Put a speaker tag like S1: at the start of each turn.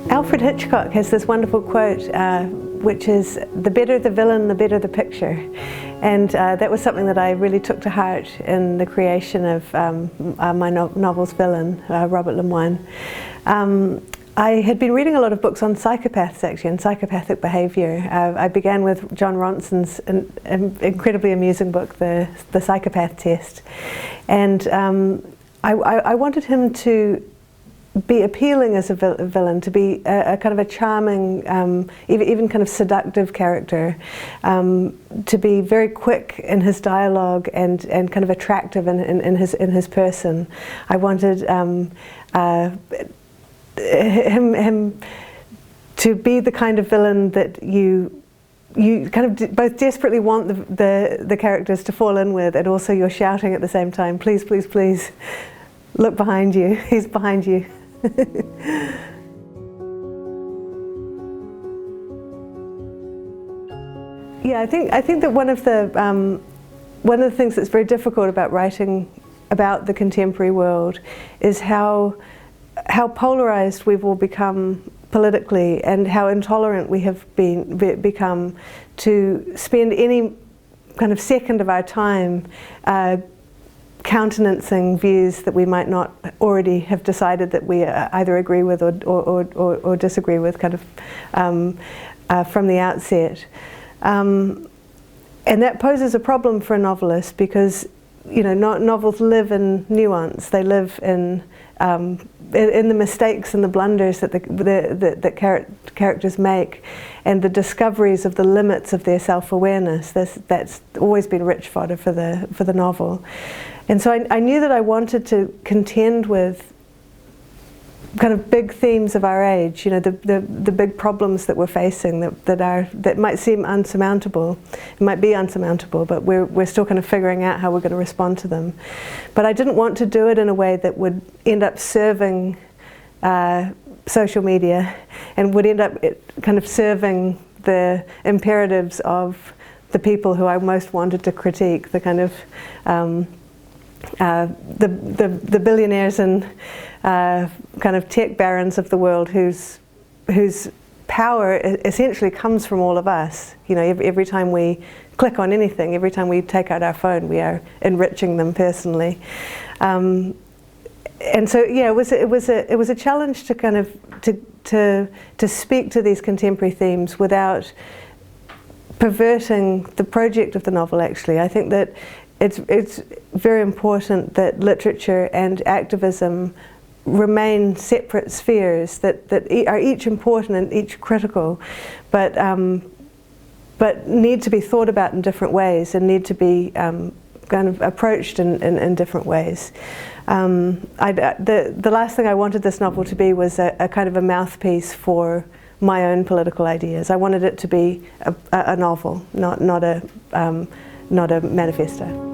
S1: Alfred Hitchcock has this wonderful quote, which is, "The better the villain, the better the picture." And that was something that I really took to heart in the creation of my novel's villain, Robert Lemoine. I had been reading a lot of books on psychopaths, actually, and psychopathic behaviour. I began with John Ronson's incredibly amusing book, The Psychopath Test. And I wanted him to be appealing as a villain, to be a kind of a charming, even kind of seductive character, to be very quick in his dialogue and kind of attractive in his person. I wanted him to be the kind of villain that you kind of both desperately want the characters to fall in with, and also you're shouting at the same time, "Please, please, please, look behind you, he's behind you." Yeah, I think that one of the things that's very difficult about writing about the contemporary world is how polarized we've all become politically, and how intolerant we have become to spend any kind of second of our time countenancing views that we might not already have decided that we either agree with or disagree with, kind of from the outset. And that poses a problem for a novelist, because novels live in nuance. They live in the mistakes and the blunders that characters make, and the discoveries of the limits of their self-awareness. That's always been rich fodder for the novel. And so I knew that I wanted to contend with kind of big themes of our age, the big problems that we're facing that might seem unsurmountable. It might be unsurmountable, but we're still kind of figuring out how we're going to respond to them. But I didn't want to do it in a way that would end up serving social media, and would end up kind of serving the imperatives of the people who I most wanted to critique, the kind of the billionaires and kind of tech barons of the world, whose power essentially comes from all of us. Every time we click on anything, every time we take out our phone, we are enriching them personally. And so, yeah, it was a challenge to kind of to speak to these contemporary themes without perverting the project of the novel. Actually, I think that it's very important that literature and activism remain separate spheres that are each important and each critical, but need to be thought about in different ways, and need to be kind of approached in different ways. The last thing I wanted this novel to be was a kind of a mouthpiece for my own political ideas. I wanted it to be a novel, not a manifesto.